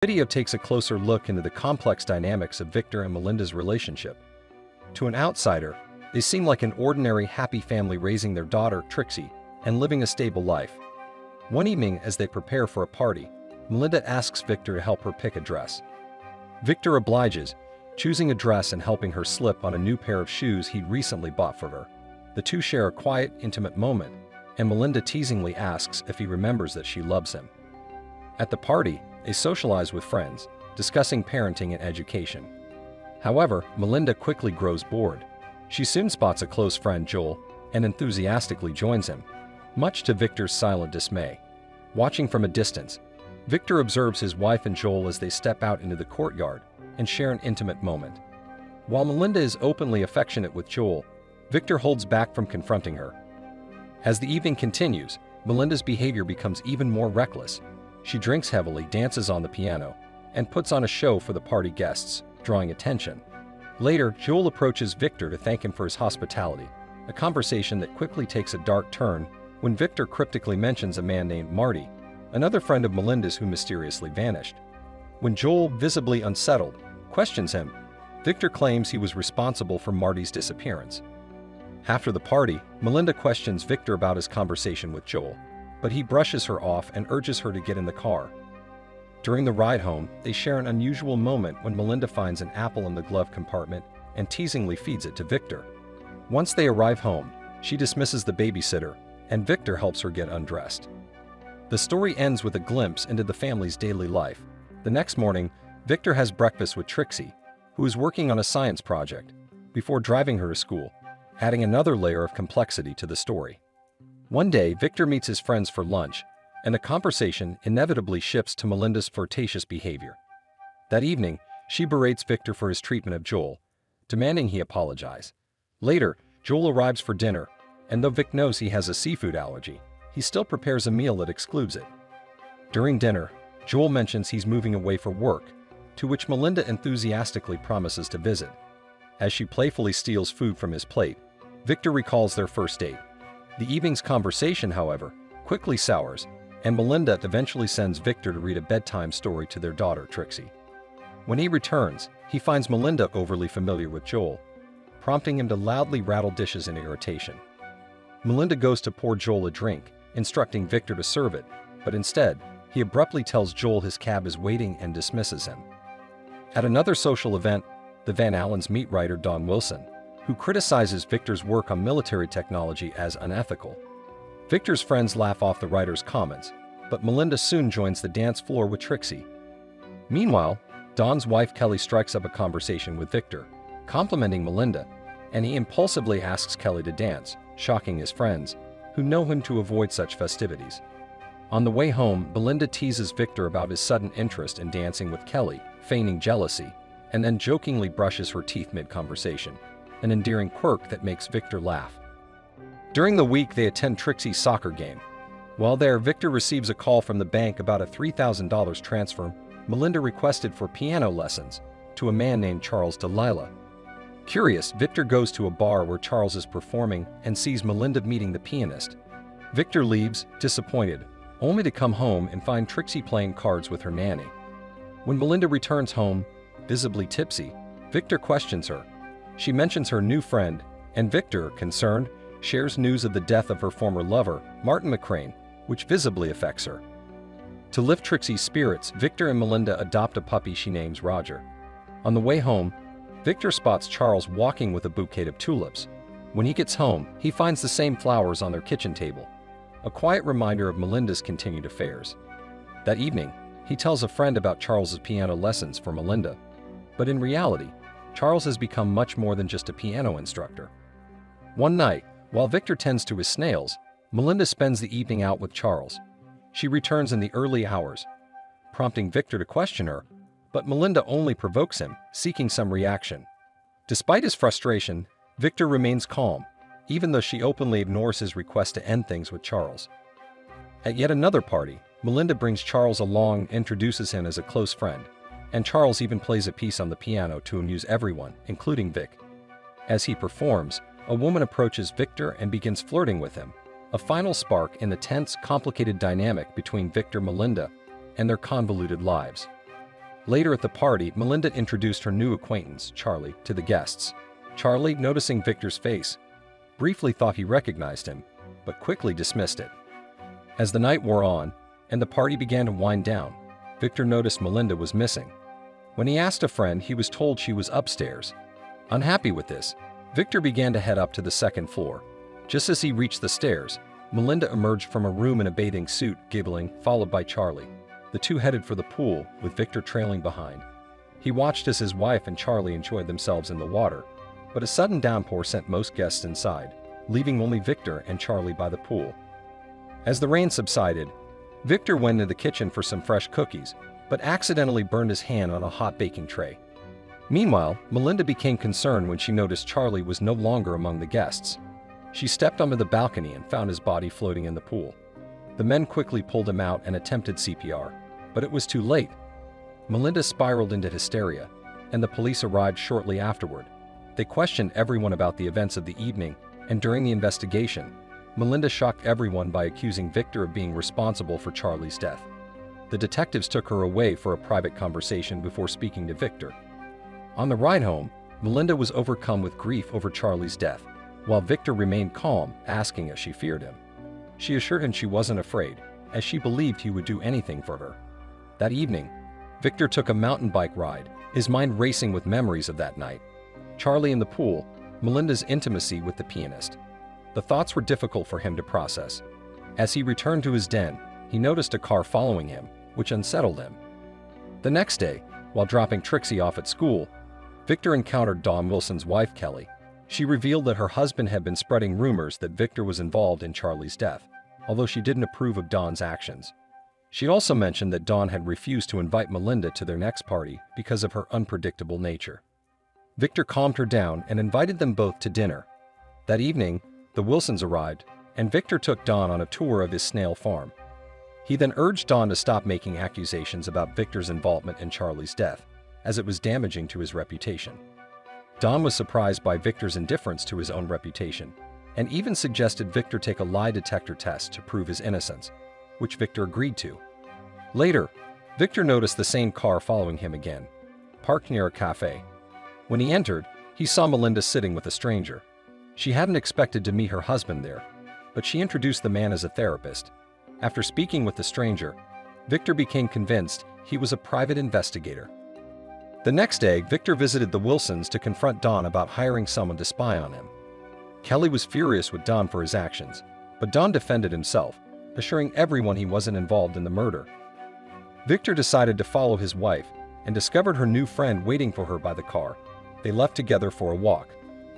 Video takes a closer look into the complex dynamics of Victor and Melinda's relationship. To an outsider, they seem like an ordinary, happy family raising their daughter, Trixie, and living a stable life. One evening, as they prepare for a party, Melinda asks Victor to help her pick a dress. Victor obliges, choosing a dress and helping her slip on a new pair of shoes he'd recently bought for her. The two share a quiet, intimate moment, and Melinda teasingly asks if he remembers that she loves him. At the party, they socialize with friends, discussing parenting and education. However, Melinda quickly grows bored. She soon spots a close friend, Joel, and enthusiastically joins him, much to Victor's silent dismay. Watching from a distance, Victor observes his wife and Joel as they step out into the courtyard and share an intimate moment. While Melinda is openly affectionate with Joel, Victor holds back from confronting her. As the evening continues, Melinda's behavior becomes even more reckless. She drinks heavily, dances on the piano, and puts on a show for the party guests, drawing attention. Later, Joel approaches Victor to thank him for his hospitality, a conversation that quickly takes a dark turn when Victor cryptically mentions a man named Marty, another friend of Melinda's who mysteriously vanished. When Joel, visibly unsettled, questions him, Victor claims he was responsible for Marty's disappearance. After the party, Melinda questions Victor about his conversation with Joel, but he brushes her off and urges her to get in the car. During the ride home, they share an unusual moment when Melinda finds an apple in the glove compartment and teasingly feeds it to Victor. Once they arrive home, she dismisses the babysitter, and Victor helps her get undressed. The story ends with a glimpse into the family's daily life. The next morning, Victor has breakfast with Trixie, who is working on a science project, before driving her to school, adding another layer of complexity to the story. One day, Victor meets his friends for lunch, and the conversation inevitably shifts to Melinda's flirtatious behavior. That evening, she berates Victor for his treatment of Joel, demanding he apologize. Later, Joel arrives for dinner, and though Vic knows he has a seafood allergy, he still prepares a meal that excludes it. During dinner, Joel mentions he's moving away for work, to which Melinda enthusiastically promises to visit. As she playfully steals food from his plate, Victor recalls their first date. The evening's conversation, however, quickly sours, and Melinda eventually sends Victor to read a bedtime story to their daughter, Trixie. When he returns, he finds Melinda overly familiar with Joel, prompting him to loudly rattle dishes in irritation. Melinda goes to pour Joel a drink, instructing Victor to serve it, but instead, he abruptly tells Joel his cab is waiting and dismisses him. At another social event, the Van Allens meet writer Dawn Wilson, who criticizes Victor's work on military technology as unethical. Victor's friends laugh off the writer's comments, but Melinda soon joins the dance floor with Trixie. Meanwhile, Dawn's wife Kelly strikes up a conversation with Victor, complimenting Melinda, and he impulsively asks Kelly to dance, shocking his friends, who know him to avoid such festivities. On the way home, Melinda teases Victor about his sudden interest in dancing with Kelly, feigning jealousy, and then jokingly brushes her teeth mid-conversation, an endearing quirk that makes Victor laugh. During the week, they attend Trixie's soccer game. While there, Victor receives a call from the bank about a $3,000 transfer Melinda requested for piano lessons to a man named Charles Delilah. Curious, Victor goes to a bar where Charles is performing and sees Melinda meeting the pianist. Victor leaves, disappointed, only to come home and find Trixie playing cards with her nanny. When Melinda returns home, visibly tipsy, Victor questions her. She mentions her new friend, and Victor, concerned, shares news of the death of her former lover, Martin McCrane, which visibly affects her. To lift Trixie's spirits, Victor and Melinda adopt a puppy she names Roger. On the way home, Victor spots Charles walking with a bouquet of tulips. When he gets home, he finds the same flowers on their kitchen table, a quiet reminder of Melinda's continued affairs. That evening, he tells a friend about Charles's piano lessons for Melinda. But in reality, Charles has become much more than just a piano instructor. One night, while Victor tends to his snails, Melinda spends the evening out with Charles. She returns in the early hours, prompting Victor to question her, but Melinda only provokes him, seeking some reaction. Despite his frustration, Victor remains calm, even though she openly ignores his request to end things with Charles. At yet another party, Melinda brings Charles along and introduces him as a close friend, and Charles even plays a piece on the piano to amuse everyone, including Vic. As he performs, a woman approaches Victor and begins flirting with him, a final spark in the tense, complicated dynamic between Victor and Melinda and their convoluted lives. Later at the party, Melinda introduced her new acquaintance, Charlie, to the guests. Charlie, noticing Victor's face, briefly thought he recognized him, but quickly dismissed it. As the night wore on and the party began to wind down, Victor noticed Melinda was missing. When he asked a friend, he was told she was upstairs. Unhappy with this, Victor began to head up to the second floor. Just as he reached the stairs, Melinda emerged from a room in a bathing suit, giggling, followed by Charlie. The two headed for the pool, with Victor trailing behind. He watched as his wife and Charlie enjoyed themselves in the water, but a sudden downpour sent most guests inside, leaving only Victor and Charlie by the pool. As the rain subsided, Victor went into the kitchen for some fresh cookies, but accidentally burned his hand on a hot baking tray. Meanwhile, Melinda became concerned when she noticed Charlie was no longer among the guests. She stepped onto the balcony and found his body floating in the pool. The men quickly pulled him out and attempted CPR, but it was too late. Melinda spiraled into hysteria, and the police arrived shortly afterward. They questioned everyone about the events of the evening, and during the investigation, Melinda shocked everyone by accusing Victor of being responsible for Charlie's death. The detectives took her away for a private conversation before speaking to Victor. On the ride home, Melinda was overcome with grief over Charlie's death, while Victor remained calm, asking if she feared him. She assured him she wasn't afraid, as she believed he would do anything for her. That evening, Victor took a mountain bike ride, his mind racing with memories of that night. Charlie in the pool, Melinda's intimacy with the pianist. The thoughts were difficult for him to process. As he returned to his den, he noticed a car following him, which unsettled him. The next day, while dropping Trixie off at school, Victor encountered Dawn Wilson's wife, Kelly. She revealed that her husband had been spreading rumors that Victor was involved in Charlie's death, although she didn't approve of Dawn's actions. She also mentioned that Dawn had refused to invite Melinda to their next party because of her unpredictable nature. Victor calmed her down and invited them both to dinner. That evening, the Wilsons arrived, and Victor took Dawn on a tour of his snail farm. He then urged Dawn to stop making accusations about Victor's involvement in Charlie's death, as it was damaging to his reputation. Dawn was surprised by Victor's indifference to his own reputation, and even suggested Victor take a lie detector test to prove his innocence, which Victor agreed to. Later, Victor noticed the same car following him again, parked near a cafe. When he entered, he saw Melinda sitting with a stranger. She hadn't expected to meet her husband there, but she introduced the man as a therapist. After speaking with the stranger, Victor became convinced he was a private investigator. The next day, Victor visited the Wilsons to confront Dawn about hiring someone to spy on him. Kelly was furious with Dawn for his actions, but Dawn defended himself, assuring everyone he wasn't involved in the murder. Victor decided to follow his wife and discovered her new friend waiting for her by the car. They left together for a walk.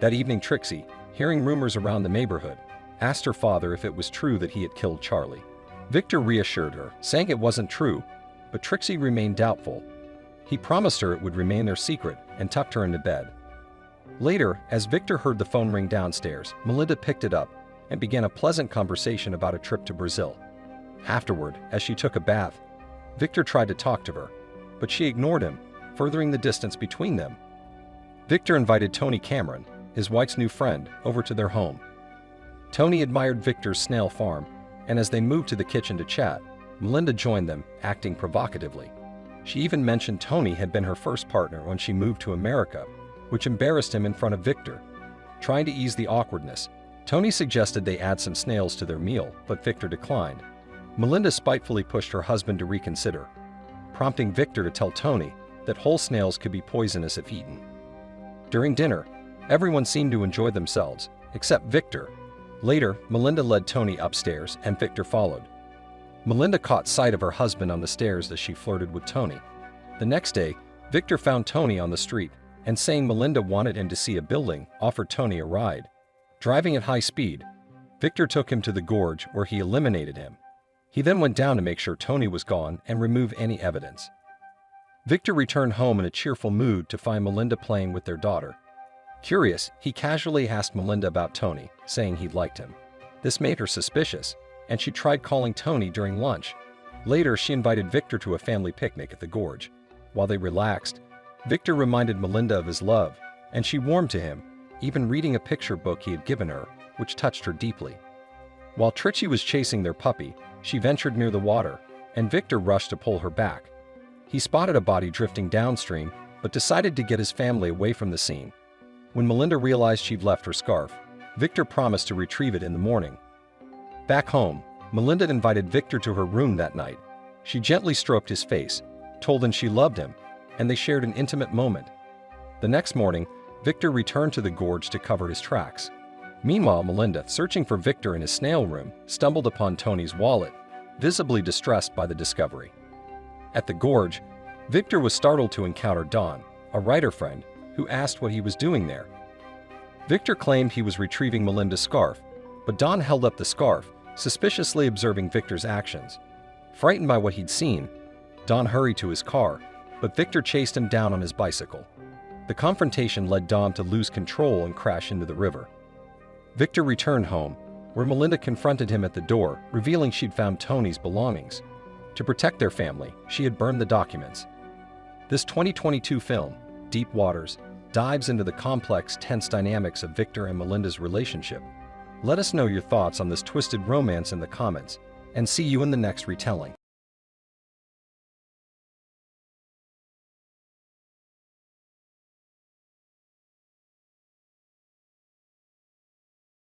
That evening, Trixie, hearing rumors around the neighborhood, asked her father if it was true that he had killed Charlie. Victor reassured her, saying it wasn't true, but Trixie remained doubtful. He promised her it would remain their secret and tucked her into bed. Later, as Victor heard the phone ring downstairs, Melinda picked it up and began a pleasant conversation about a trip to Brazil. Afterward, as she took a bath, Victor tried to talk to her, but she ignored him, furthering the distance between them. Victor invited Tony Cameron, his wife's new friend, over to their home. Tony admired Victor's snail farm, and as they moved to the kitchen to chat, Melinda joined them, acting provocatively. She even mentioned Tony had been her first partner when she moved to America, which embarrassed him in front of Victor. Trying to ease the awkwardness, Tony suggested they add some snails to their meal, but Victor declined. Melinda spitefully pushed her husband to reconsider, prompting Victor to tell Tony that whole snails could be poisonous if eaten. During dinner, everyone seemed to enjoy themselves, except Victor. Later, Melinda led Tony upstairs and Victor followed. Melinda caught sight of her husband on the stairs as she flirted with Tony. The next day, Victor found Tony on the street and, saying Melinda wanted him to see a building, offered Tony a ride. Driving at high speed, Victor took him to the gorge where he eliminated him. He then went down to make sure Tony was gone and remove any evidence. Victor returned home in a cheerful mood to find Melinda playing with their daughter. Curious, he casually asked Melinda about Tony, saying he liked him. This made her suspicious, and she tried calling Tony during lunch. Later, she invited Victor to a family picnic at the gorge. While they relaxed, Victor reminded Melinda of his love, and she warmed to him, even reading a picture book he had given her, which touched her deeply. While Trixie was chasing their puppy, she ventured near the water, and Victor rushed to pull her back. He spotted a body drifting downstream, but decided to get his family away from the scene. When Melinda realized she'd left her scarf, Victor promised to retrieve it in the morning. Back home, Melinda invited Victor to her room that night. She gently stroked his face, told him she loved him, and they shared an intimate moment. The next morning, Victor returned to the gorge to cover his tracks. Meanwhile, Melinda, searching for Victor in his snail room, stumbled upon Tony's wallet, visibly distressed by the discovery. At the gorge, Victor was startled to encounter Don, a writer friend, who asked what he was doing there. Victor claimed he was retrieving Melinda's scarf, but Don held up the scarf, suspiciously observing Victor's actions. Frightened by what he'd seen, Don hurried to his car, but Victor chased him down on his bicycle. The confrontation led Don to lose control and crash into the river. Victor returned home, where Melinda confronted him at the door, revealing she'd found Tony's belongings. To protect their family, she had burned the documents. This 2022 film, Deep Waters, dives into the complex, tense dynamics of Victor and Melinda's relationship. Let us know your thoughts on this twisted romance in the comments, and see you in the next retelling.